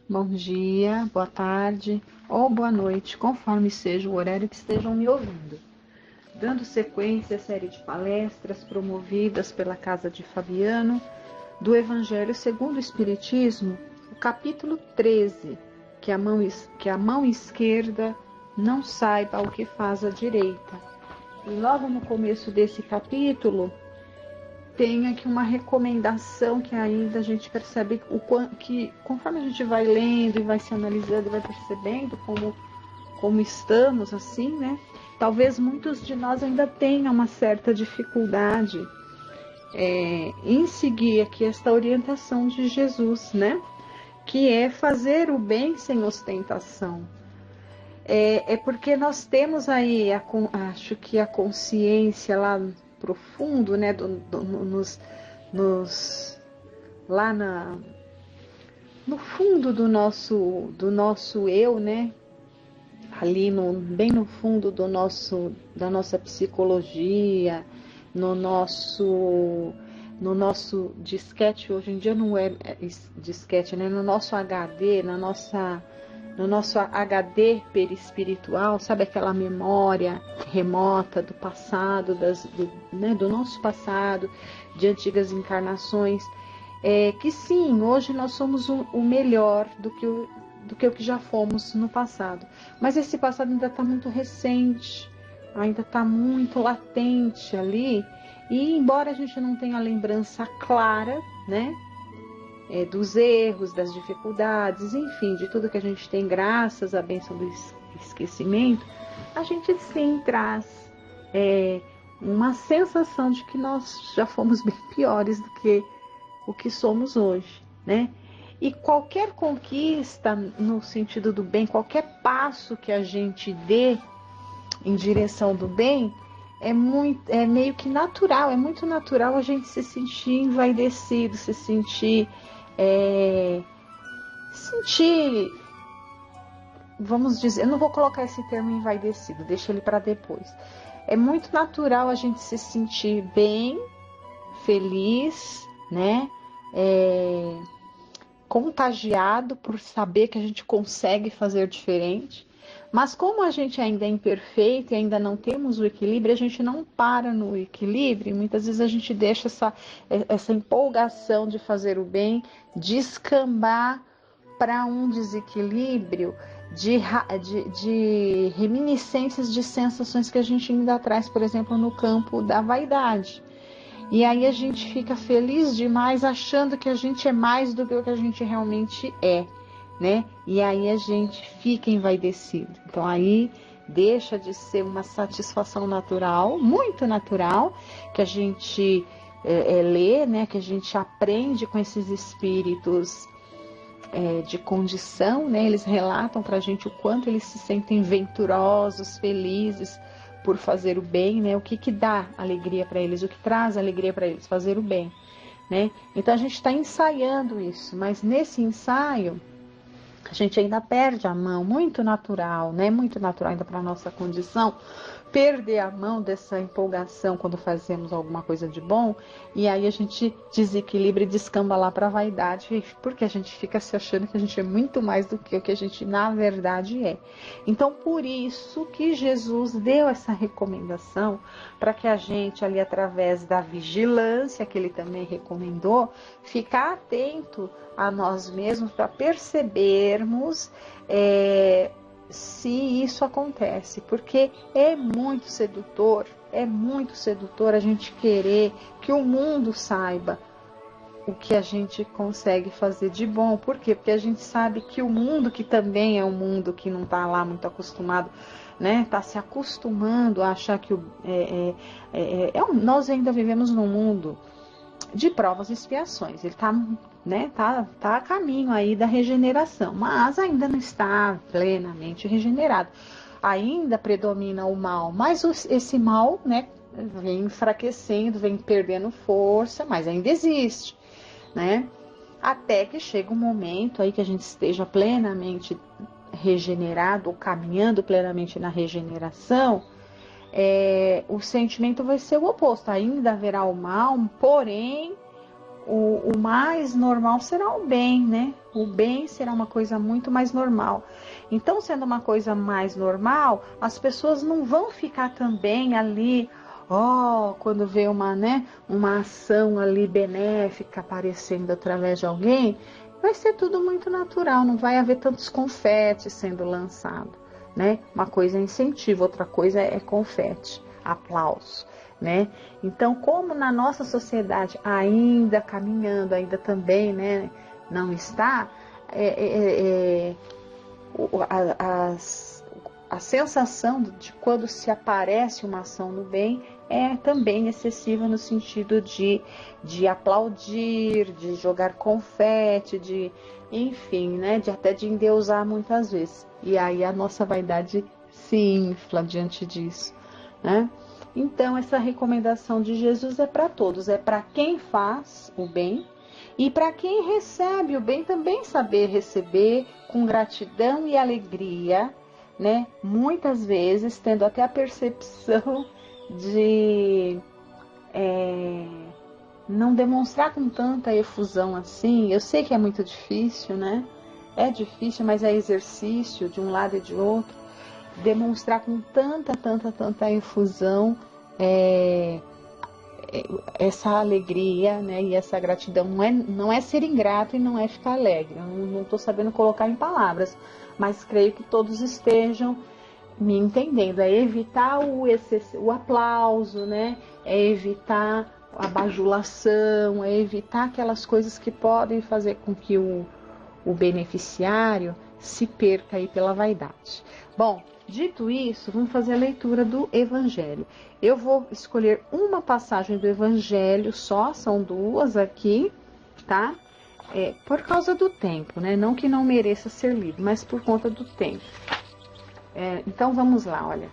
bom dia, boa tarde ou boa noite, conforme seja o horário que estejam me ouvindo. Dando sequência à série de palestras promovidas pela Casa de Fabiano, do Evangelho segundo o Espiritismo, o capítulo 13, que a mão esquerda não saiba o que faz a direita. E logo no começo desse capítulo, tem aqui uma recomendação que ainda a gente percebe que conforme a gente vai lendo e vai se analisando e vai percebendo como estamos assim, né? Talvez muitos de nós ainda tenham uma certa dificuldade em seguir aqui esta orientação de Jesus, né? Que é fazer o bem sem ostentação. É porque nós temos aí, acho que a consciência lá profundo, né, lá no fundo do nosso eu, né, ali bem no fundo da nossa psicologia, no nosso disquete. Hoje em dia não é disquete, né, no nosso HD, no nosso HD perispiritual, sabe, aquela memória remota do passado, do nosso passado, de antigas encarnações, que sim, hoje nós somos o melhor do que o que já fomos no passado, mas esse passado ainda está muito recente, ainda está muito latente ali, e embora a gente não tenha a lembrança clara, né, dos erros, das dificuldades, enfim, de tudo que a gente tem graças à bênção do esquecimento, a gente sim traz uma sensação de que nós já fomos bem piores do que o que somos hoje, né? E qualquer conquista no sentido do bem, qualquer passo que a gente dê em direção do bem, é meio que natural, é muito natural a gente se sentir envaidecido, se sentir, vamos dizer, eu não vou colocar esse termo envaidecido, deixa ele para depois. É muito natural a gente se sentir bem, feliz, né? Contagiado por saber que a gente consegue fazer diferente. Mas como a gente ainda é imperfeito e ainda não temos o equilíbrio, a gente não para no equilíbrio, e muitas vezes a gente deixa essa empolgação de fazer o bem descambar para um desequilíbrio de reminiscências de sensações que a gente ainda traz, por exemplo, no campo da vaidade. E aí a gente fica feliz demais achando que a gente é mais do que o que a gente realmente é, né? E aí a gente fica envaidecido. Então aí deixa de ser uma satisfação natural, muito natural, que a gente lê, né? Que a gente aprende com esses espíritos de condição, né? Eles relatam pra gente o quanto eles se sentem venturosos, felizes por fazer o bem, né? O que dá alegria para eles, o que traz alegria para eles, fazer o bem, né? Então a gente está ensaiando isso, mas nesse ensaio a gente ainda perde a mão, muito natural, né? Muito natural ainda para nossa condição, perder a mão dessa empolgação quando fazemos alguma coisa de bom, e aí a gente desequilibra e descamba lá para a vaidade, porque a gente fica se achando que a gente é muito mais do que o que a gente na verdade é. Então, por isso que Jesus deu essa recomendação, para que a gente ali, através da vigilância, que ele também recomendou, ficar atento a nós mesmos para percebermos se isso acontece, porque é muito sedutor a gente querer que o mundo saiba o que a gente consegue fazer de bom. Por quê? Porque a gente sabe que o mundo, que também é um mundo que não está lá muito acostumado, né? Está se acostumando a achar que nós ainda vivemos num mundo de provas e expiações. Ele está, né, tá a caminho aí da regeneração, mas ainda não está plenamente regenerado. Ainda predomina o mal, mas esse mal, né, vem enfraquecendo, vem perdendo força, mas ainda existe, né? Até que chega um momento aí que a gente esteja plenamente regenerado, ou caminhando plenamente na regeneração. O sentimento vai ser o oposto, ainda haverá o mal, porém o mais normal será o bem, né? O bem será uma coisa muito mais normal. Então, sendo uma coisa mais normal, as pessoas não vão ficar também ali, quando vê uma ação ali benéfica aparecendo através de alguém, vai ser tudo muito natural, não vai haver tantos confetes sendo lançados, né? Uma coisa é incentivo, outra coisa é confete, aplauso, né? Então, como na nossa sociedade ainda caminhando, ainda também, né, não está, a sensação de quando se aparece uma ação no bem é também excessiva no sentido de aplaudir, de jogar confete, enfim, né, até de endeusar muitas vezes. E aí a nossa vaidade se infla diante disso, né? Então, essa recomendação de Jesus é para todos, é para quem faz o bem e para quem recebe o bem também saber receber com gratidão e alegria, né? Muitas vezes tendo até a percepção de não demonstrar com tanta efusão assim. Eu sei que é muito difícil, né? É difícil, mas é exercício de um lado e de outro. Demonstrar com tanta efusão essa alegria, né, e essa gratidão. Não é ser ingrato e não é ficar alegre. Eu não estou sabendo colocar em palavras, mas creio que todos estejam me entendendo. É evitar o aplauso, né? É evitar a bajulação, é evitar aquelas coisas que podem fazer com que o beneficiário se perca aí pela vaidade. Bom, dito isso, vamos fazer a leitura do Evangelho. Eu vou escolher uma passagem do Evangelho só, são duas aqui, tá? Por causa do tempo, né? Não que não mereça ser lido, mas por conta do tempo. Então vamos lá, olha.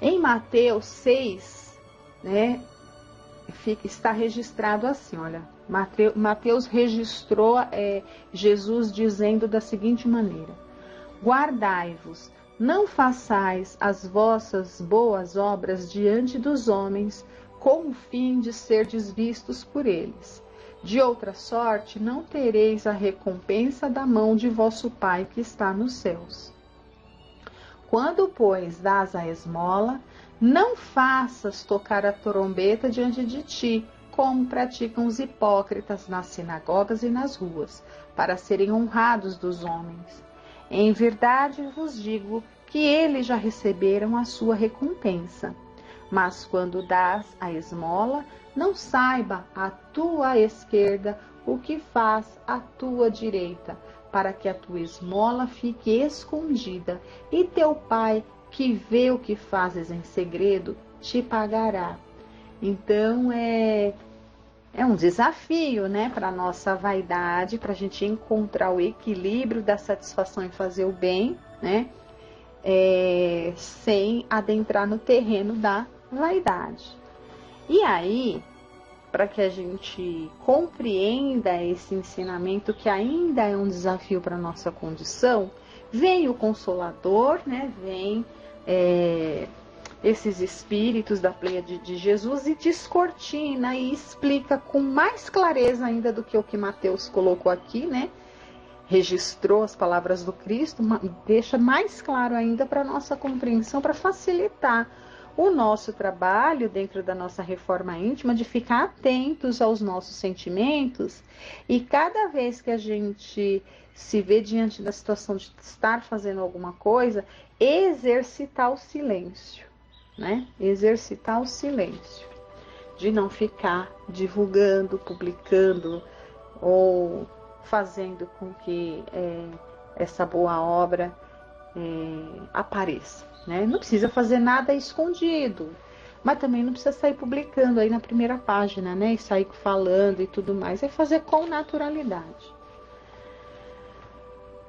Em Mateus 6, né? Está registrado assim, olha. Mateus registrou Jesus dizendo da seguinte maneira: guardai-vos, não façais as vossas boas obras diante dos homens, com o fim de serdes vistos por eles. De outra sorte, não tereis a recompensa da mão de vosso Pai que está nos céus. Quando, pois, dás a esmola, não faças tocar a trombeta diante de ti, como praticam os hipócritas nas sinagogas e nas ruas, para serem honrados dos homens. Em verdade vos digo que eles já receberam a sua recompensa. Mas quando dás a esmola, não saiba a tua esquerda o que faz a tua direita, para que a tua esmola fique escondida, e teu Pai, que vê o que fazes em segredo, te pagará. Então, é um desafio, né, para a nossa vaidade, para a gente encontrar o equilíbrio da satisfação em fazer o bem, né, sem adentrar no terreno da vaidade. E aí, para que a gente compreenda esse ensinamento, que ainda é um desafio para a nossa condição, vem o Consolador, né, vem esses espíritos da Pleiade de Jesus e descortina e explica com mais clareza ainda do que o que Mateus colocou aqui, né? Registrou as palavras do Cristo, deixa mais claro ainda para a nossa compreensão, para facilitar o nosso trabalho dentro da nossa reforma íntima, de ficar atentos aos nossos sentimentos e cada vez que a gente se vê diante da situação de estar fazendo alguma coisa, exercitar o silêncio, né? Exercitar o silêncio, de não ficar divulgando, publicando ou fazendo com que essa boa obra apareça, né? Não precisa fazer nada escondido, mas também não precisa sair publicando aí na primeira página, né? E sair falando e tudo mais, é fazer com naturalidade.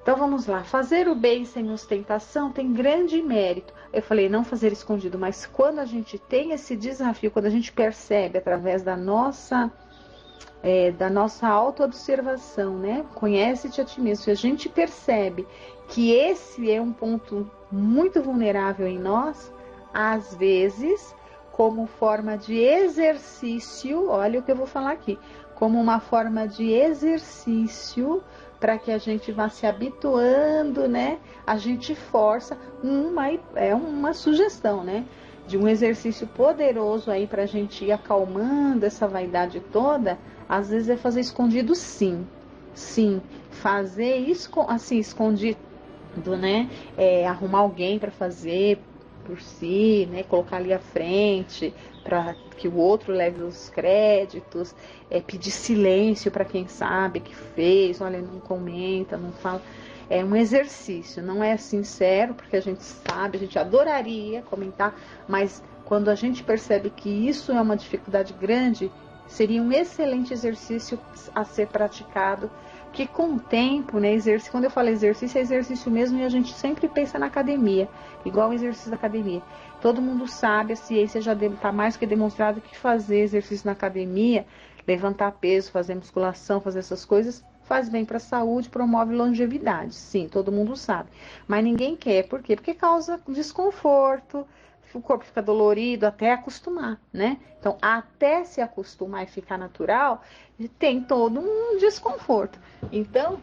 Então vamos lá, fazer o bem sem ostentação tem grande mérito. Eu falei não fazer escondido, mas quando a gente tem esse desafio, quando a gente percebe através da nossa autoobservação, né? Conhece-te a ti mesmo. Se a gente percebe que esse é um ponto muito vulnerável em nós, às vezes, como forma de exercício, olha o que eu vou falar aqui, como uma forma de exercício para que a gente vá se habituando, né? A gente força uma sugestão, né? De um exercício poderoso aí para a gente ir acalmando essa vaidade toda. Às vezes é fazer escondido, sim, fazer assim escondido, né? Arrumar alguém para fazer por si, né? Colocar ali à frente para que o outro leve os créditos, pedir silêncio para quem sabe que fez, olha, não comenta, não fala. É um exercício, não é sincero, porque a gente sabe, a gente adoraria comentar, mas quando a gente percebe que isso é uma dificuldade grande, seria um excelente exercício a ser praticado, que com o tempo, né, quando eu falo exercício, é exercício mesmo, e a gente sempre pensa na academia, igual o exercício da academia. Todo mundo sabe, a ciência já está mais que demonstrado que fazer exercício na academia, levantar peso, fazer musculação, fazer essas coisas, faz bem para a saúde, promove longevidade. Sim, todo mundo sabe. Mas ninguém quer. Por quê? Porque causa desconforto, o corpo fica dolorido até acostumar, né? Então, até se acostumar e ficar natural, tem todo um desconforto. Então,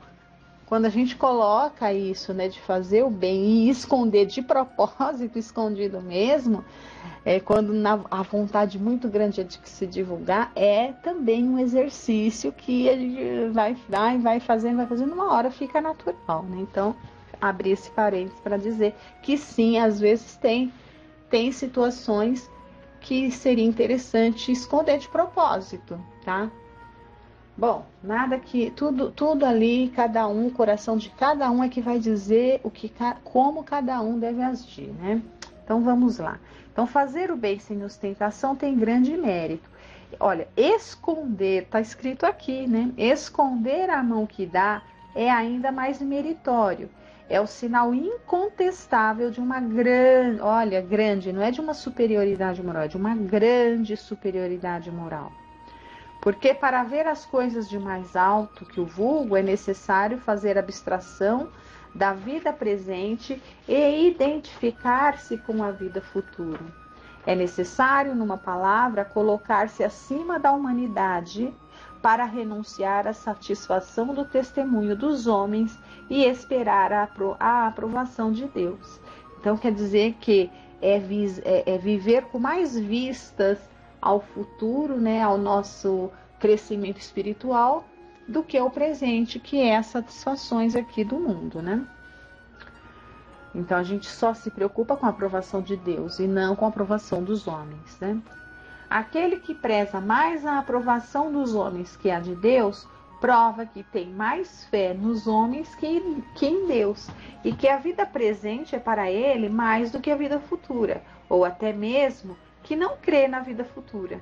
quando a gente coloca isso, né, de fazer o bem e esconder de propósito, escondido mesmo, quando a vontade muito grande é de se divulgar, é também um exercício que a gente vai fazendo, uma hora fica natural, né? Então, abrir esse parênteses para dizer que sim, às vezes tem situações que seria interessante esconder de propósito, tá? Bom, nada que tudo ali, cada um, o coração de cada um é que vai dizer como cada um deve agir, né? Então vamos lá. Então fazer o bem sem ostentação tem grande mérito. Olha, esconder, tá escrito aqui, né? Esconder a mão que dá é ainda mais meritório. É o sinal incontestável de uma grande, não é de uma superioridade moral, é de uma grande superioridade moral. Porque para ver as coisas de mais alto que o vulgo é necessário fazer abstração da vida presente e identificar-se com a vida futura. É necessário, numa palavra, colocar-se acima da humanidade para renunciar à satisfação do testemunho dos homens e esperar a aprovação de Deus. Então quer dizer que é viver com mais vistas ao futuro, né, ao nosso crescimento espiritual, do que ao presente, que é as satisfações aqui do mundo, né? Então a gente só se preocupa com a aprovação de Deus e não com a aprovação dos homens, né? Aquele que preza mais a aprovação dos homens que a de Deus, prova que tem mais fé nos homens que em Deus, e que a vida presente é para ele mais do que a vida futura, ou até mesmo que não crê na vida futura.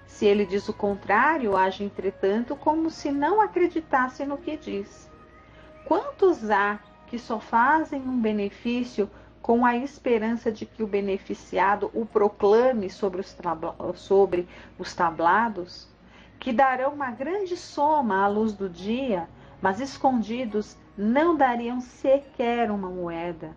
Se ele diz o contrário, age, entretanto, como se não acreditasse no que diz. Quantos há que só fazem um benefício com a esperança de que o beneficiado o proclame sobre os tablados, que darão uma grande soma à luz do dia, mas escondidos não dariam sequer uma moeda?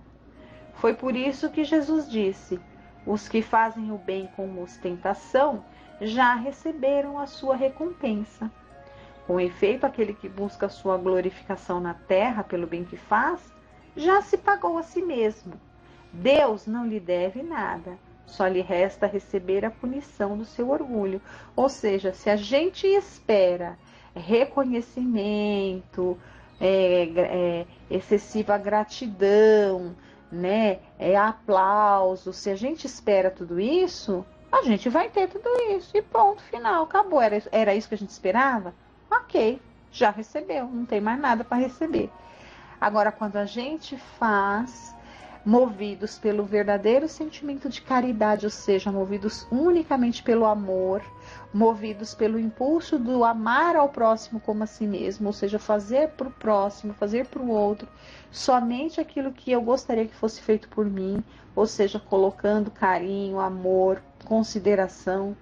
Foi por isso que Jesus disse: os que fazem o bem com ostentação já receberam a sua recompensa. Com efeito, aquele que busca a sua glorificação na terra pelo bem que faz, já se pagou a si mesmo. Deus não lhe deve nada, só lhe resta receber a punição do seu orgulho. Ou seja, se a gente espera reconhecimento, excessiva gratidão, né, aplauso, se a gente espera tudo isso, a gente vai ter tudo isso. E ponto, final, acabou. Era isso que a gente esperava? Ok, já recebeu, não tem mais nada para receber. Agora, quando a gente faz movidos pelo verdadeiro sentimento de caridade, ou seja, movidos unicamente pelo amor, movidos pelo impulso do amar ao próximo como a si mesmo, ou seja, fazer para o próximo, fazer para o outro, somente aquilo que eu gostaria que fosse feito por mim, ou seja, colocando carinho, amor, consideração,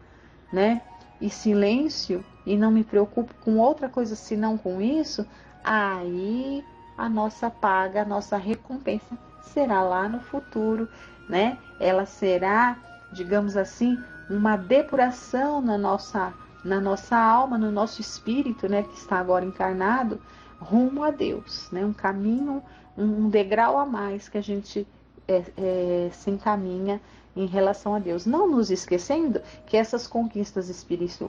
né, e silêncio, e não me preocupo com outra coisa senão com isso, aí a nossa paga, a nossa recompensa será lá no futuro, né? Ela será, digamos assim, uma depuração na nossa alma, no nosso espírito, né, que está agora encarnado, rumo a Deus, né, um caminho, um degrau a mais que a gente se encaminha em relação a Deus. Não nos esquecendo que essas conquistas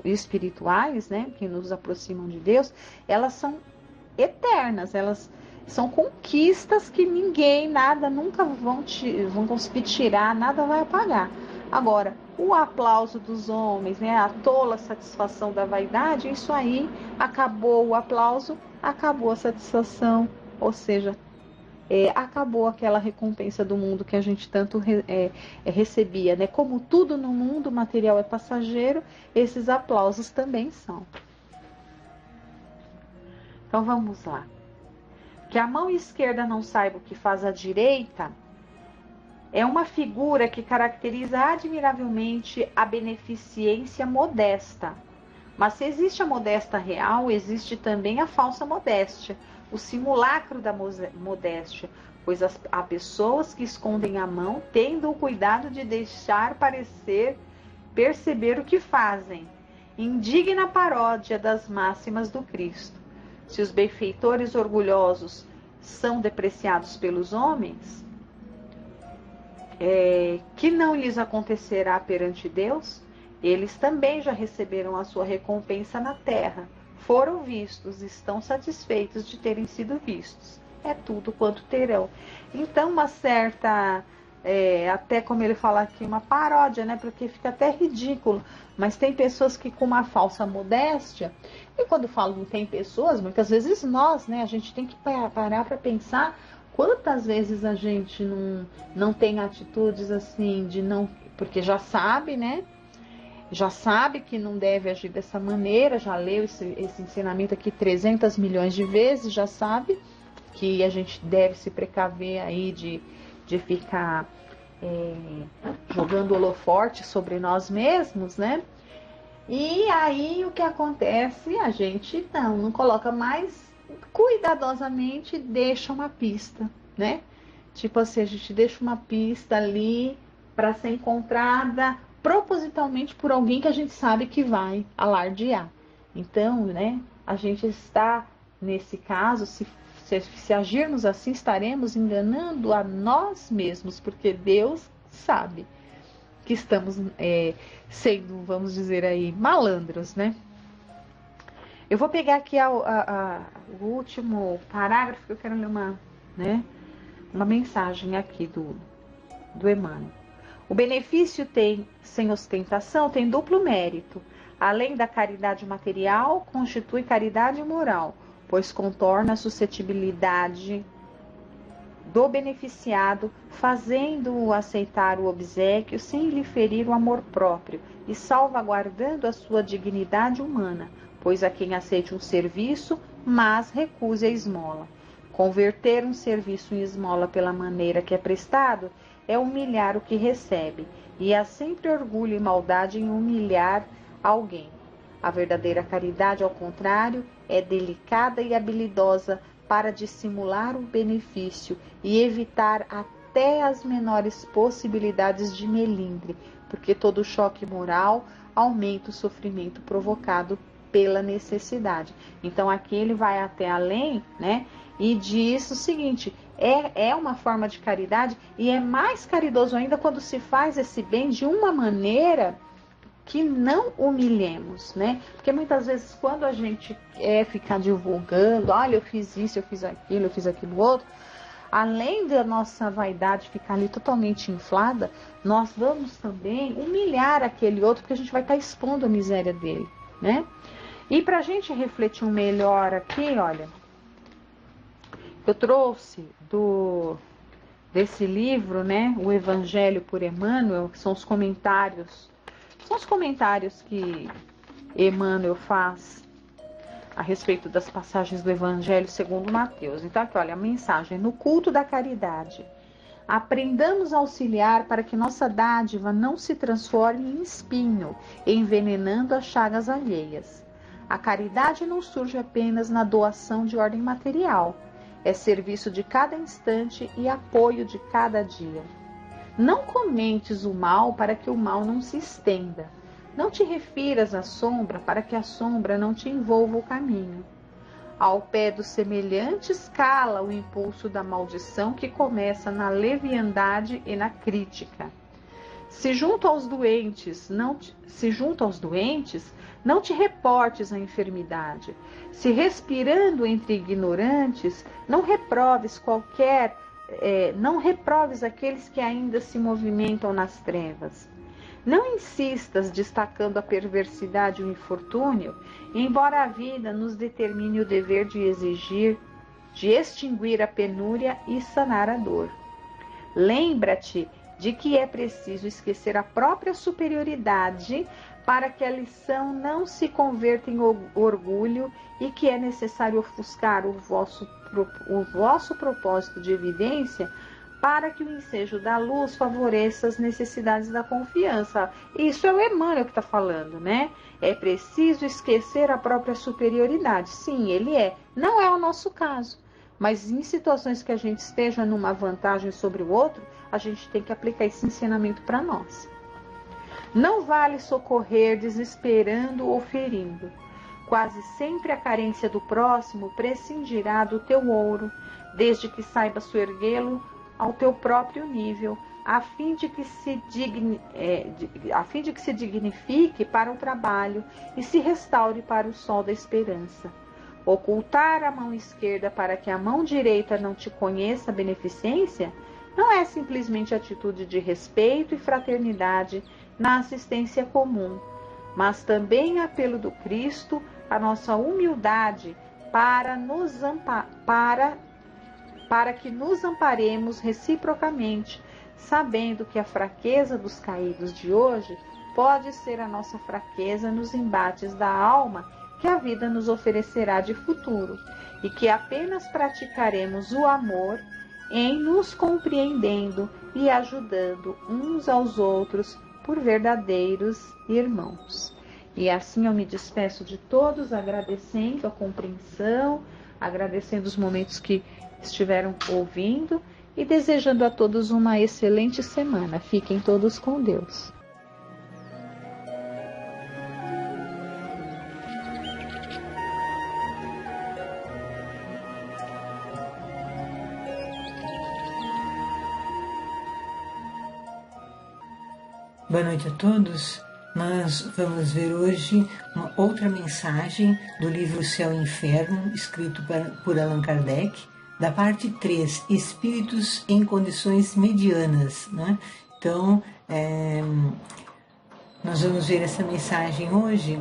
espirituais, né, que nos aproximam de Deus, elas são eternas, elas são conquistas que ninguém, nada, nunca vão conseguir tirar, nada vai apagar. Agora, o aplauso dos homens, né, a tola satisfação da vaidade, isso aí, acabou o aplauso, acabou a satisfação, ou seja, acabou aquela recompensa do mundo que a gente tanto recebia, né? Como tudo no mundo material é passageiro, esses aplausos também são. Então vamos lá. Que a mão esquerda não saiba o que faz a direita é uma figura que caracteriza admiravelmente a beneficência modesta. Mas se existe a modéstia real, existe também a falsa modéstia, o simulacro da modéstia, pois há pessoas que escondem a mão, tendo o cuidado de deixar perceber o que fazem. Indigna paródia das máximas do Cristo. Se os benfeitores orgulhosos são depreciados pelos homens, que não lhes acontecerá perante Deus? Eles também já receberam a sua recompensa na terra. Foram vistos, estão satisfeitos de terem sido vistos. É tudo quanto terão. Então, uma certa, até como ele fala aqui, uma paródia, né? Porque fica até ridículo. Mas tem pessoas que com uma falsa modéstia, e quando falo tem pessoas, muitas vezes nós, né? A gente tem que parar para pensar quantas vezes a gente não tem atitudes assim, de não, porque já sabe, né? Já sabe que não deve agir dessa maneira, já leu esse ensinamento aqui 300 milhões de vezes, já sabe que a gente deve se precaver aí de ficar jogando holoforte sobre nós mesmos, né? E aí o que acontece? A gente não coloca mais, cuidadosamente deixa uma pista, né? Tipo assim, a gente deixa uma pista ali para ser encontrada propositalmente por alguém que a gente sabe que vai alardear. Então, né, a gente está, nesse caso, se agirmos assim, estaremos enganando a nós mesmos, porque Deus sabe que estamos sendo, vamos dizer aí, malandros, né? Eu vou pegar aqui o último parágrafo, que eu quero ler uma mensagem aqui do Emmanuel. O benefício sem ostentação tem duplo mérito. Além da caridade material, constitui caridade moral, pois contorna a suscetibilidade do beneficiado, fazendo-o aceitar o obséquio sem lhe ferir o amor próprio e salvaguardando a sua dignidade humana, pois a quem aceite um serviço, mas recuse a esmola. Converter um serviço em esmola pela maneira que é prestado é humilhar o que recebe, e há sempre orgulho e maldade em humilhar alguém. A verdadeira caridade, ao contrário, é delicada e habilidosa para dissimular o benefício e evitar até as menores possibilidades de melindre, porque todo choque moral aumenta o sofrimento provocado pela necessidade. Então aqui ele vai até além, né? E diz o seguinte: é uma forma de caridade, e é mais caridoso ainda quando se faz esse bem de uma maneira que não humilhemos, né? Porque muitas vezes quando a gente quer ficar divulgando, olha, eu fiz isso, eu fiz aquilo outro, além da nossa vaidade ficar ali totalmente inflada, nós vamos também humilhar aquele outro, porque a gente vai estar expondo a miséria dele, né? E para a gente refletir melhor aqui, olha, eu trouxe desse livro, né, o Evangelho por Emmanuel, que são os comentários que Emmanuel faz a respeito das passagens do Evangelho segundo Mateus. Então aqui, olha, a mensagem: no culto da caridade, aprendamos a auxiliar para que nossa dádiva não se transforme em espinho, envenenando as chagas alheias. A caridade não surge apenas na doação de ordem material, é serviço de cada instante e apoio de cada dia. Não comentes o mal para que o mal não se estenda. Não te refiras à sombra para que a sombra não te envolva o caminho. Ao pé dos semelhantes cala o impulso da maldição que começa na leviandade e na crítica. Se junto aos doentes, não te reportes à enfermidade. Se respirando entre ignorantes, não reproves aqueles que ainda se movimentam nas trevas. Não insistas destacando a perversidade e o infortúnio, embora a vida nos determine o dever de extinguir a penúria e sanar a dor. Lembra-te de que é preciso esquecer a própria superioridade para que a lição não se converta em orgulho e que é necessário ofuscar o vosso propósito de evidência para que o ensejo da luz favoreça as necessidades da confiança. Isso é o Emmanuel que está falando, né? É preciso esquecer a própria superioridade. Sim, ele é. Não é o nosso caso. Mas em situações que a gente esteja numa vantagem sobre o outro, a gente tem que aplicar esse ensinamento para nós. Não vale socorrer desesperando ou ferindo. Quase sempre a carência do próximo prescindirá do teu ouro, desde que saibas soerguê-lo ao teu próprio nível, a fim de que se dignifique para o trabalho e se restaure para o sol da esperança. Ocultar a mão esquerda para que a mão direita não te conheça a beneficência não é simplesmente atitude de respeito e fraternidade na assistência comum, mas também apelo do Cristo à nossa humildade para que nos amparemos reciprocamente, sabendo que a fraqueza dos caídos de hoje pode ser a nossa fraqueza nos embates da alma que a vida nos oferecerá de futuro, e que apenas praticaremos o amor em nos compreendendo e ajudando uns aos outros por verdadeiros irmãos. E assim eu me despeço de todos, agradecendo a compreensão, agradecendo os momentos que estiveram ouvindo e desejando a todos uma excelente semana. Fiquem todos com Deus. Boa noite a todos. Nós vamos ver hoje uma outra mensagem do livro Céu e Inferno, escrito por Allan Kardec, da parte 3, Espíritos em Condições Medianas, né? Então, nós vamos ver essa mensagem hoje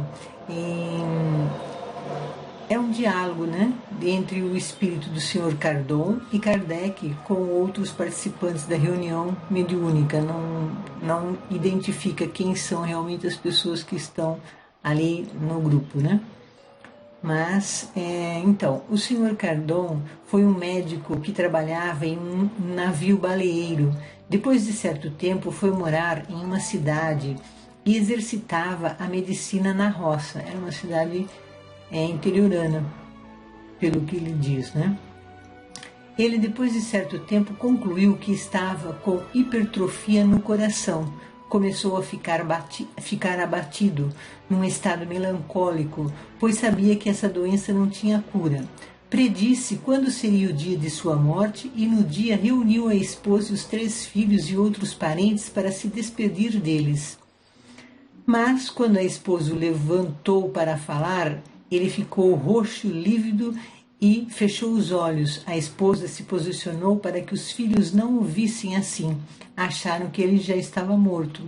é um diálogo, né, entre o espírito do Sr. Cardon e Kardec com outros participantes da reunião mediúnica. Não identifica quem são realmente as pessoas que estão ali no grupo, né? Mas, então, o Sr. Cardon foi um médico que trabalhava em um navio baleeiro. Depois de certo tempo, foi morar em uma cidade e exercitava a medicina na roça. Era uma cidade interiorana, pelo que ele diz, né? Ele, depois de certo tempo, concluiu que estava com hipertrofia no coração. Começou a ficar abatido, num estado melancólico, pois sabia que essa doença não tinha cura. Predisse quando seria o dia de sua morte e no dia reuniu a esposa e os 3 filhos e outros parentes para se despedir deles. Mas, quando a esposa o levantou para falar, ele ficou roxo, lívido e fechou os olhos. A esposa se posicionou para que os filhos não o vissem assim. Acharam que ele já estava morto.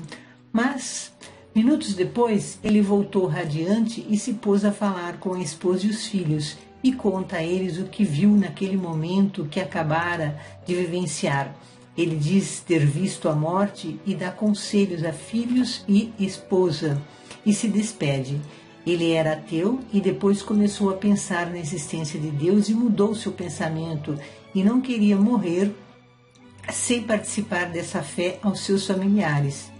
Mas, minutos depois, ele voltou radiante e se pôs a falar com a esposa e os filhos e conta a eles o que viu naquele momento que acabara de vivenciar. Ele diz ter visto a morte e dá conselhos a filhos e esposa e se despede. Ele era ateu e depois começou a pensar na existência de Deus e mudou seu pensamento e não queria morrer sem participar dessa fé aos seus familiares.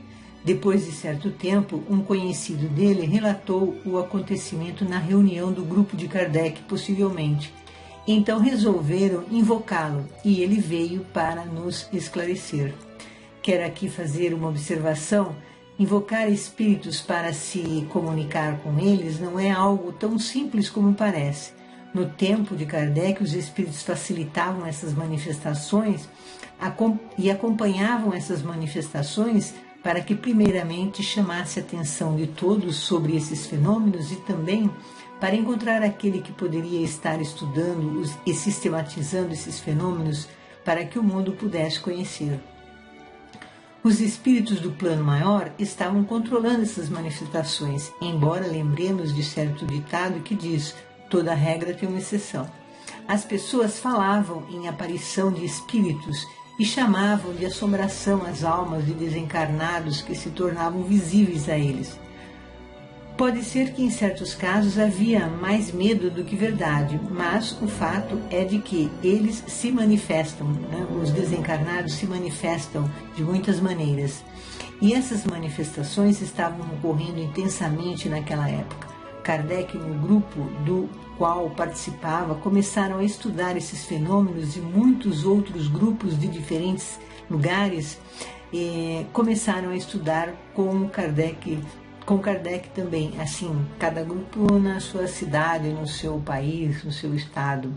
Depois de certo tempo, um conhecido dele relatou o acontecimento na reunião do grupo de Kardec, possivelmente. Então resolveram invocá-lo e ele veio para nos esclarecer. quero aqui fazer uma observação. Invocar espíritos para se comunicar com eles não é algo tão simples como parece. No tempo de Kardec, os espíritos facilitavam essas manifestações e acompanhavam essas manifestações para que primeiramente chamasse a atenção de todos sobre esses fenômenos e também para encontrar aquele que poderia estar estudando e sistematizando esses fenômenos para que o mundo pudesse conhecer. Os espíritos do plano maior estavam controlando essas manifestações, embora lembremos de certo ditado que diz: toda regra tem uma exceção. As pessoas falavam em aparição de espíritos e chamavam de assombração as almas de desencarnados que se tornavam visíveis a eles. Pode ser que em certos casos havia mais medo do que verdade, mas o fato é de que eles se manifestam, né? Os desencarnados se manifestam de muitas maneiras. E essas manifestações estavam ocorrendo intensamente naquela época. Kardec, no grupo do qual participava, começaram a estudar esses fenômenos e muitos outros grupos de diferentes lugares começaram a estudar com Kardec também, assim, cada grupo na sua cidade, no seu país, no seu estado,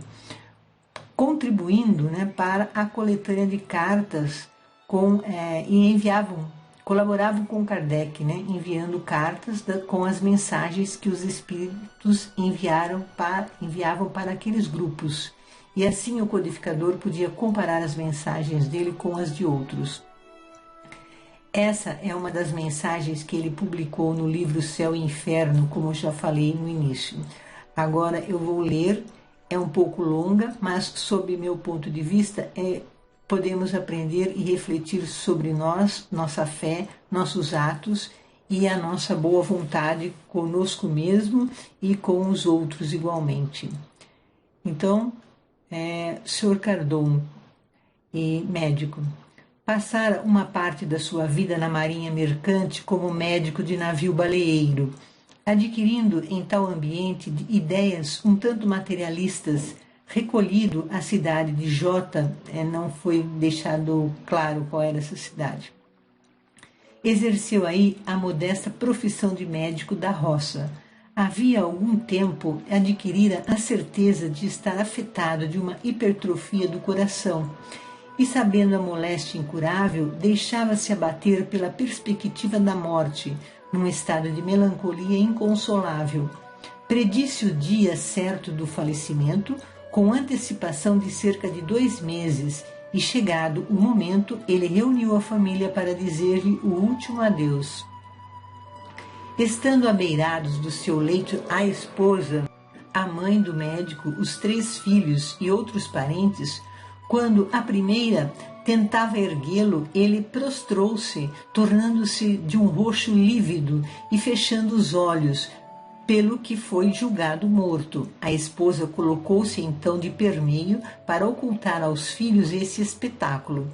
contribuindo, né, para a coletânea de cartas e colaboravam com Kardec, né, enviando cartas com as mensagens que os espíritos enviavam para aqueles grupos. E assim o codificador podia comparar as mensagens dele com as de outros. Essa é uma das mensagens que ele publicou no livro Céu e Inferno, como eu já falei no início. Agora eu vou ler, é um pouco longa, mas sob meu ponto de vista, podemos aprender e refletir sobre nós, nossa fé, nossos atos e a nossa boa vontade conosco mesmo e com os outros igualmente. Então, Sr. Cardon, médico, passara uma parte da sua vida na marinha mercante como médico de navio baleeiro, adquirindo em tal ambiente ideias um tanto materialistas. Recolhido à cidade de Jota, não foi deixado claro qual era essa cidade. Exerceu aí a modesta profissão de médico da roça. Havia algum tempo adquirira a certeza de estar afetado de uma hipertrofia do coração, e, sabendo a moléstia incurável, deixava-se abater pela perspectiva da morte, num estado de melancolia inconsolável. Predisse o dia certo do falecimento, com antecipação de cerca de 2 meses, e, chegado o momento, ele reuniu a família para dizer-lhe o último adeus. Estando abeirados do seu leito a esposa, a mãe do médico, os 3 filhos e outros parentes, quando a primeira tentava erguê-lo, ele prostrou-se, tornando-se de um roxo lívido e fechando os olhos, pelo que foi julgado morto. A esposa colocou-se então de permeio para ocultar aos filhos esse espetáculo.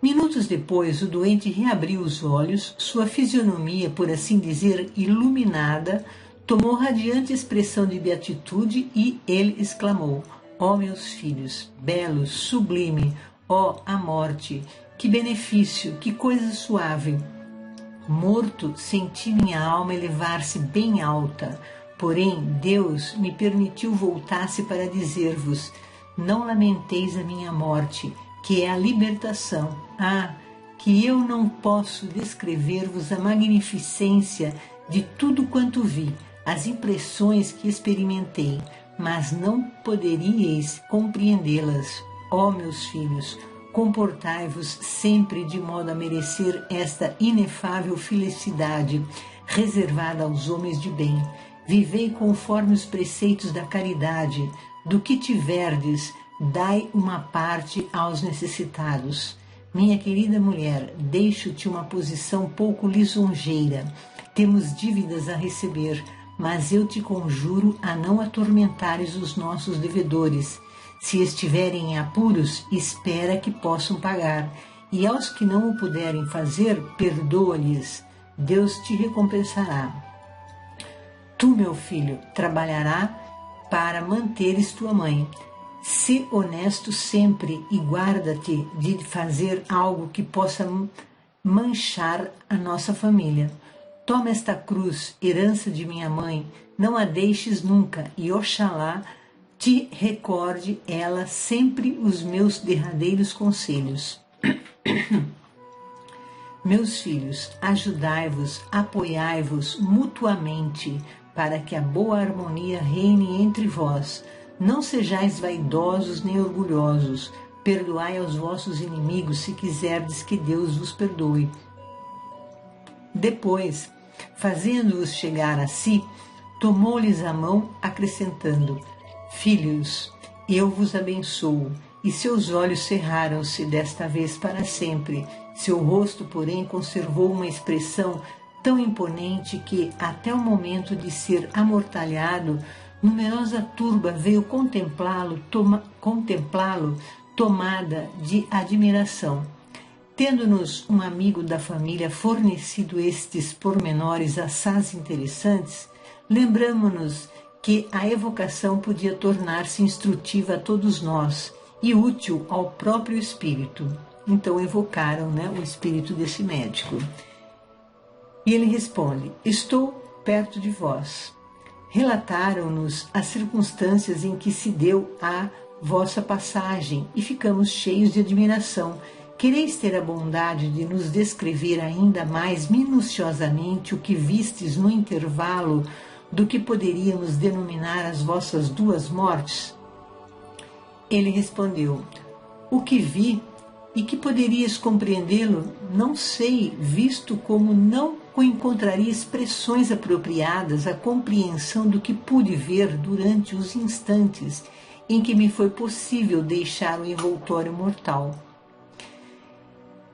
Minutos depois, o doente reabriu os olhos, sua fisionomia, por assim dizer, iluminada, tomou radiante expressão de beatitude e ele exclamou: ó meus filhos, belos, sublime, ó a morte, que benefício, que coisa suave. Morto, senti minha alma elevar-se bem alta, porém Deus me permitiu voltar-se para dizer-vos: não lamenteis a minha morte, que é a libertação. Ah, que eu não posso descrever-vos a magnificência de tudo quanto vi, as impressões que experimentei, mas não poderíeis compreendê-las. Ó meus filhos, comportai-vos sempre de modo a merecer esta inefável felicidade reservada aos homens de bem. Vivei conforme os preceitos da caridade. Do que tiverdes, dai uma parte aos necessitados. Minha querida mulher, deixo-te uma posição pouco lisonjeira. Temos dívidas a receber, mas eu te conjuro a não atormentares os nossos devedores. Se estiverem em apuros, espera que possam pagar, e aos que não o puderem fazer, perdoa-lhes. Deus te recompensará. Tu, meu filho, trabalhará para manteres tua mãe. Se honesto sempre e guarda-te de fazer algo que possa manchar a nossa família. Toma esta cruz, herança de minha mãe, não a deixes nunca, e Oxalá te recorde ela sempre os meus derradeiros conselhos. Meus filhos, ajudai-vos, apoiai-vos mutuamente, para que a boa harmonia reine entre vós. Não sejais vaidosos nem orgulhosos. Perdoai aos vossos inimigos, se quiserdes que Deus vos perdoe. Depois, fazendo-os chegar a si, tomou-lhes a mão, acrescentando: Filhos, eu vos abençoo. E seus olhos cerraram-se desta vez para sempre. Seu rosto, porém, conservou uma expressão tão imponente que, até o momento de ser amortalhado, numerosa turba veio contemplá-lo, tomada de admiração. Tendo-nos um amigo da família fornecido estes pormenores assaz interessantes, lembramo-nos que a evocação podia tornar-se instrutiva a todos nós e útil ao próprio espírito. Então evocaram, o espírito desse médico. E ele responde: Estou perto de vós. Relataram-nos as circunstâncias em que se deu a vossa passagem e ficamos cheios de admiração. Quereis ter a bondade de nos descrever ainda mais minuciosamente o que vistes no intervalo do que poderíamos denominar as vossas duas mortes? Ele respondeu: O que vi e que poderias compreendê-lo, não sei, visto como não encontraria expressões apropriadas à compreensão do que pude ver durante os instantes em que me foi possível deixar o envoltório mortal.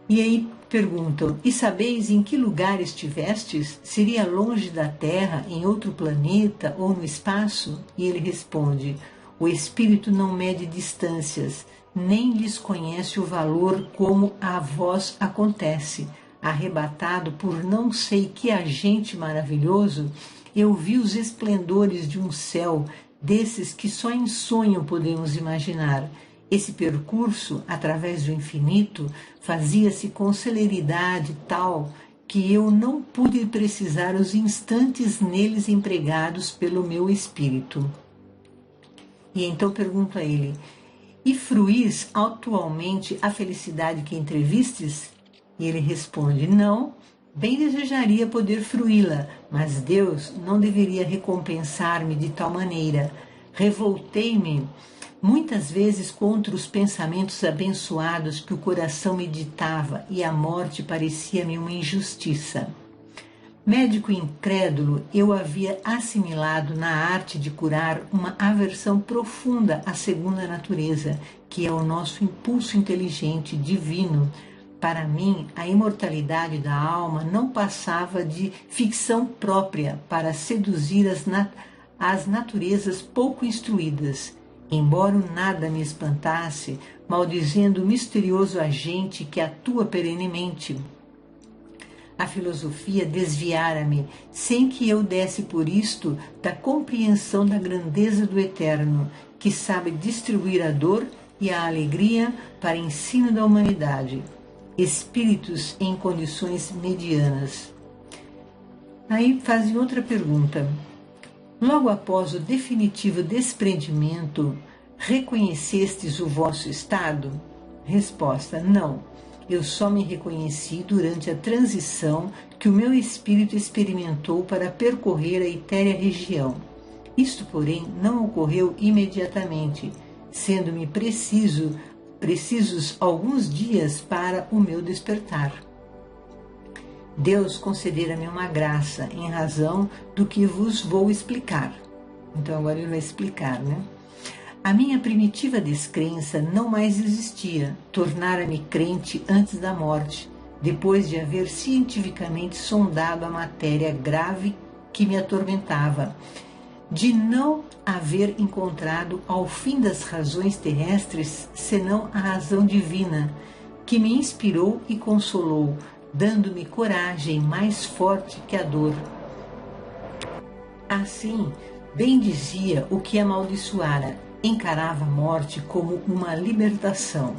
E aí perguntam: E sabeis em que lugar estivestes? Seria longe da Terra, em outro planeta ou no espaço? E ele responde: O espírito não mede distâncias, nem lhes conhece o valor como a vós acontece. Arrebatado por não sei que agente maravilhoso, eu vi os esplendores de um céu desses que só em sonho podemos imaginar. Esse percurso, através do infinito, fazia-se com celeridade tal que eu não pude precisar os instantes neles empregados pelo meu espírito. E então pergunto a ele: E fruís atualmente a felicidade que entrevistes? E ele responde: Não, bem desejaria poder fruí-la, mas Deus não deveria recompensar-me de tal maneira. Revoltei-me muitas vezes contra os pensamentos abençoados que o coração meditava, e a morte parecia-me uma injustiça. Médico incrédulo, eu havia assimilado na arte de curar uma aversão profunda à segunda natureza, que é o nosso impulso inteligente, divino. Para mim, a imortalidade da alma não passava de ficção própria para seduzir as naturezas pouco instruídas. Embora o nada me espantasse, maldizendo o misterioso agente que atua perenemente, a filosofia desviara-me, sem que eu desse por isto da compreensão da grandeza do Eterno, que sabe distribuir a dor e a alegria para ensino da humanidade. Espíritos em condições medianas. Aí fazem outra pergunta. Logo após o definitivo desprendimento, reconhecestes o vosso estado? Resposta: Não. Eu só me reconheci durante a transição que o meu espírito experimentou para percorrer a etérea região. Isto, porém, não ocorreu imediatamente, sendo-me precisos alguns dias para o meu despertar. Deus concedera-me uma graça em razão do que vos vou explicar. Então agora ele vai explicar, A minha primitiva descrença não mais existia, tornara-me crente antes da morte, depois de haver cientificamente sondado a matéria grave que me atormentava, de não haver encontrado ao fim das razões terrestres senão a razão divina, que me inspirou e consolou, dando-me coragem mais forte que a dor. Assim, bem dizia o que amaldiçoara, encarava a morte como uma libertação.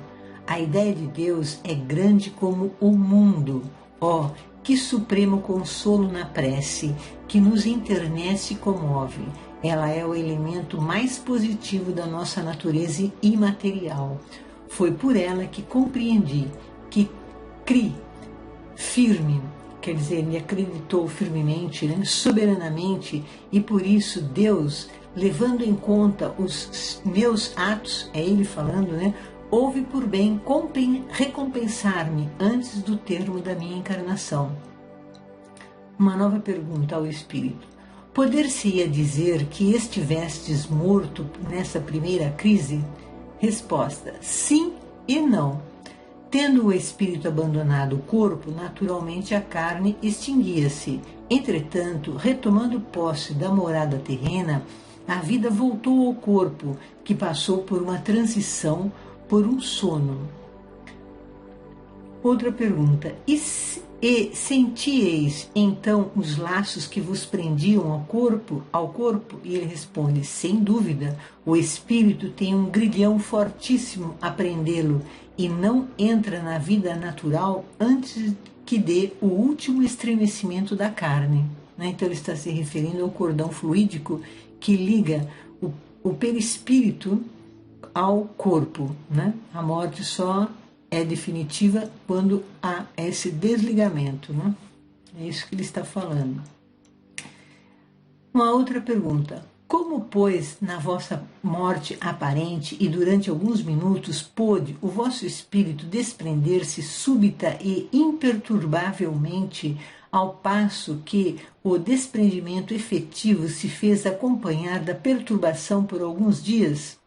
A ideia de Deus é grande como o mundo. Oh, que supremo consolo na prece, que nos enternece e comove. Ela é o elemento mais positivo da nossa natureza imaterial. Foi por ela que compreendi que CRI, firme, quer dizer, ele acreditou firmemente, soberanamente, e por isso Deus, levando em conta os meus atos, é ele falando, houve por bem recompensar-me antes do termo da minha encarnação. Uma nova pergunta ao Espírito. Poder-se-ia dizer que estivestes morto nessa primeira crise? Resposta: sim e não. Tendo o espírito abandonado o corpo, naturalmente a carne extinguia-se. Entretanto, retomando posse da morada terrena, a vida voltou ao corpo, que passou por uma transição, por um sono. Outra pergunta. E sentieis então os laços que vos prendiam ao corpo? E ele responde: sem dúvida, o espírito tem um grilhão fortíssimo a prendê-lo e não entra na vida natural antes que dê o último estremecimento da carne. Então ele está se referindo ao cordão fluídico que liga o perispírito ao corpo. A morte só é definitiva quando há esse desligamento. É isso que ele está falando. Uma outra pergunta. Como, pois, na vossa morte aparente e durante alguns minutos pôde o vosso espírito desprender-se súbita e imperturbavelmente, ao passo que o desprendimento efetivo se fez acompanhar da perturbação por alguns dias?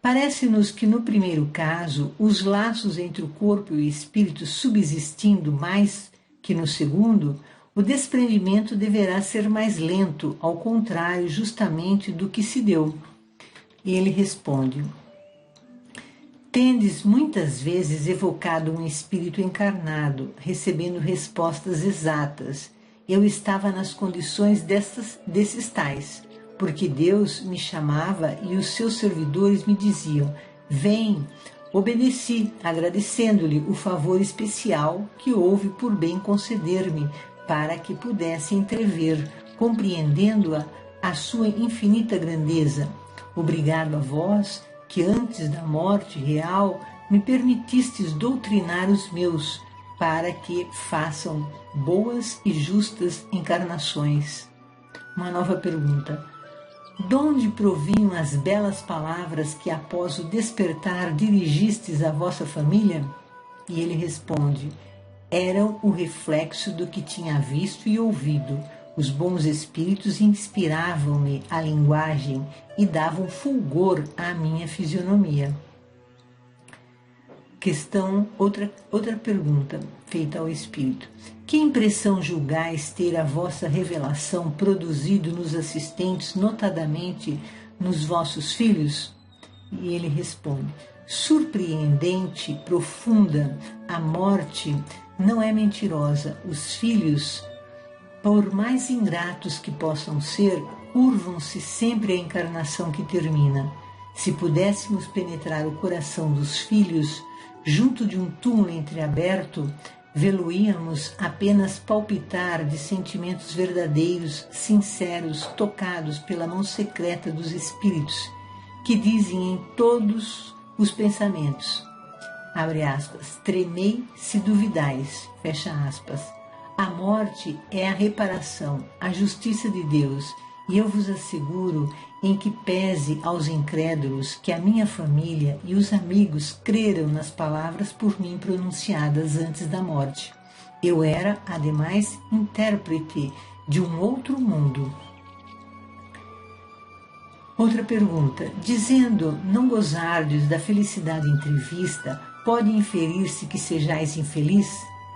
Parece-nos que no primeiro caso, os laços entre o corpo e o espírito subsistindo mais que no segundo, o desprendimento deverá ser mais lento, ao contrário justamente do que se deu. E ele responde: tendes muitas vezes evocado um espírito encarnado, recebendo respostas exatas. Eu estava nas condições desses tais, porque Deus me chamava e os seus servidores me diziam: vem. Obedeci, agradecendo-lhe o favor especial que houve por bem conceder-me, para que pudesse entrever, compreendendo-a, a sua infinita grandeza. Obrigado a vós, que antes da morte real me permitistes doutrinar os meus, para que façam boas e justas encarnações. Uma nova pergunta. Donde provinham as belas palavras que após o despertar dirigistes à vossa família? E ele responde: eram o reflexo do que tinha visto e ouvido. Os bons espíritos inspiravam-me a linguagem e davam fulgor à minha fisionomia. Outra pergunta feita ao espírito. Que impressão julgais ter a vossa revelação produzido nos assistentes, notadamente nos vossos filhos? E ele responde: surpreendente, profunda, a morte não é mentirosa. Os filhos, por mais ingratos que possam ser, curvam-se sempre à encarnação que termina. Se pudéssemos penetrar o coração dos filhos, junto de um túmulo entreaberto, vê-lo-íamos apenas palpitar de sentimentos verdadeiros, sinceros, tocados pela mão secreta dos espíritos, que dizem em todos os pensamentos, abre aspas, tremei se duvidais, fecha aspas. A morte é a reparação, a justiça de Deus, e eu vos asseguro, em que pese aos incrédulos, que a minha família e os amigos creram nas palavras por mim pronunciadas antes da morte. Eu era, ademais, intérprete de um outro mundo. Outra pergunta. Dizendo não gozardes da felicidade entrevista, pode inferir-se que sejais infeliz?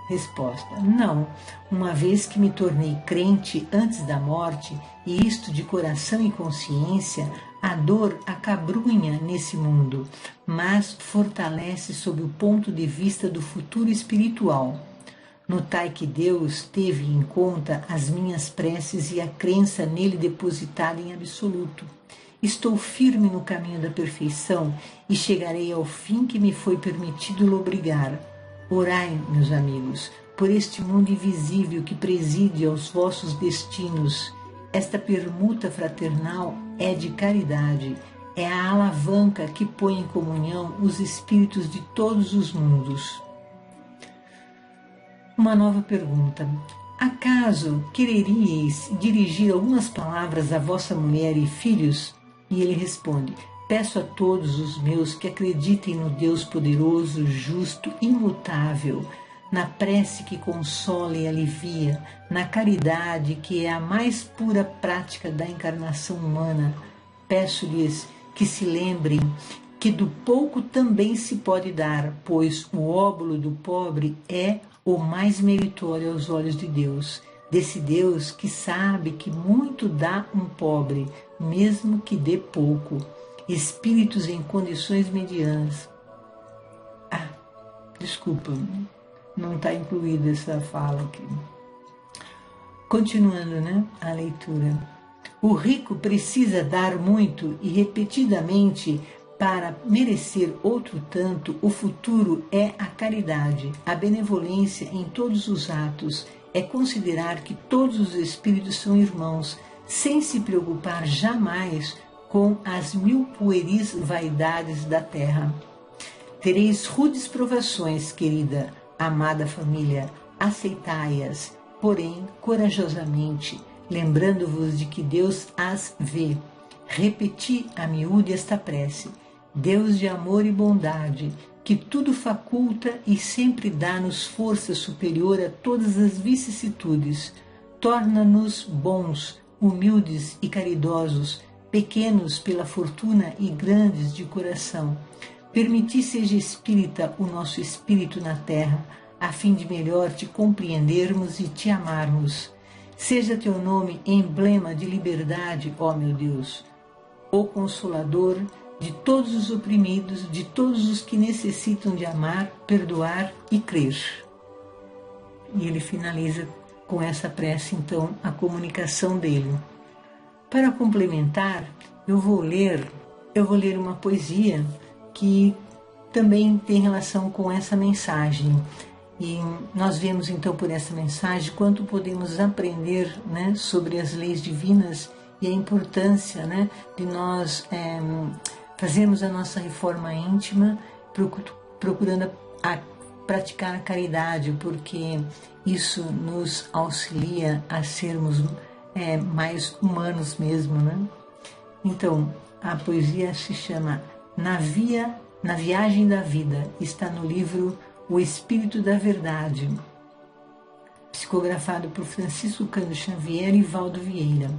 Resposta: não, uma vez que me tornei crente antes da morte, e isto de coração e consciência, a dor acabrunha nesse mundo, mas fortalece sob o ponto de vista do futuro espiritual. Notai que Deus teve em conta as minhas preces e a crença nele depositada em absoluto. Estou firme no caminho da perfeição e chegarei ao fim que me foi permitido lobrigar. Orai, meus amigos, por este mundo invisível que preside aos vossos destinos. Esta permuta fraternal é de caridade, é a alavanca que põe em comunhão os espíritos de todos os mundos. Uma nova pergunta. Acaso quereríeis dirigir algumas palavras à vossa mulher e filhos? E ele responde: peço a todos os meus que acreditem no Deus poderoso, justo, imutável, na prece que consola e alivia, na caridade que é a mais pura prática da encarnação humana. Peço-lhes que se lembrem que do pouco também se pode dar, pois o óbolo do pobre é o mais meritório aos olhos de Deus, desse Deus que sabe que muito dá um pobre, mesmo que dê pouco. Espíritos em condições medianas. Desculpa, não está incluída essa fala aqui. Continuando, a leitura. O rico precisa dar muito e repetidamente para merecer outro tanto. O futuro é a caridade, a benevolência em todos os atos, é considerar que todos os espíritos são irmãos, sem se preocupar jamais com as mil pueris vaidades da terra. Tereis rudes provações, querida, amada família, aceitai-as, porém corajosamente, lembrando-vos de que Deus as vê. Repeti a miúde esta prece: Deus de amor e bondade, que tudo faculta e sempre dá-nos força superior a todas as vicissitudes, torna-nos bons, humildes e caridosos, pequenos pela fortuna e grandes de coração. Permiti seja espírita o nosso espírito na terra, a fim de melhor te compreendermos e te amarmos. Seja teu nome emblema de liberdade, ó meu Deus, o Consolador de todos os oprimidos, de todos os que necessitam de amar, perdoar e crer. E ele finaliza com essa prece, então, a comunicação dele. Para complementar, eu vou ler uma poesia que também tem relação com essa mensagem. E nós vemos então por essa mensagem quanto podemos aprender sobre as leis divinas e a importância de nós fazermos a nossa reforma íntima, procurando praticar a caridade, porque isso nos auxilia a sermos mais humanos mesmo. Então, a poesia se chama Na Viagem da Vida, está no livro O Espírito da Verdade, psicografado por Francisco Cândido Xavier e Valdo Vieira.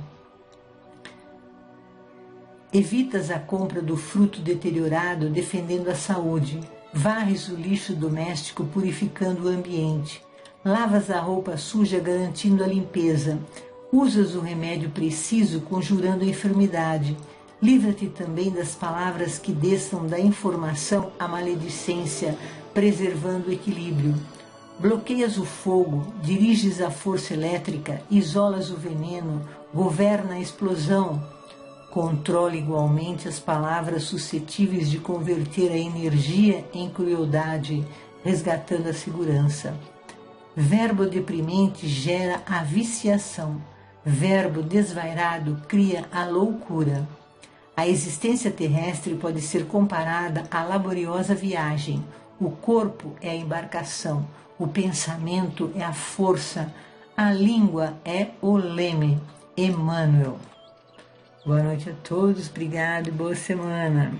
Evitas a compra do fruto deteriorado defendendo a saúde, varres o lixo doméstico purificando o ambiente, lavas a roupa suja garantindo a limpeza, usas o remédio preciso conjurando a enfermidade. Livra-te também das palavras que desçam da informação à maledicência, preservando o equilíbrio. Bloqueias o fogo, diriges a força elétrica, isolas o veneno, governa a explosão. Controle igualmente as palavras suscetíveis de converter a energia em crueldade, resgatando a segurança. Verbo deprimente gera a viciação. Verbo desvairado cria a loucura. A existência terrestre pode ser comparada à laboriosa viagem. O corpo é a embarcação, o pensamento é a força, a língua é o leme. Emmanuel. Boa noite a todos, obrigado e boa semana.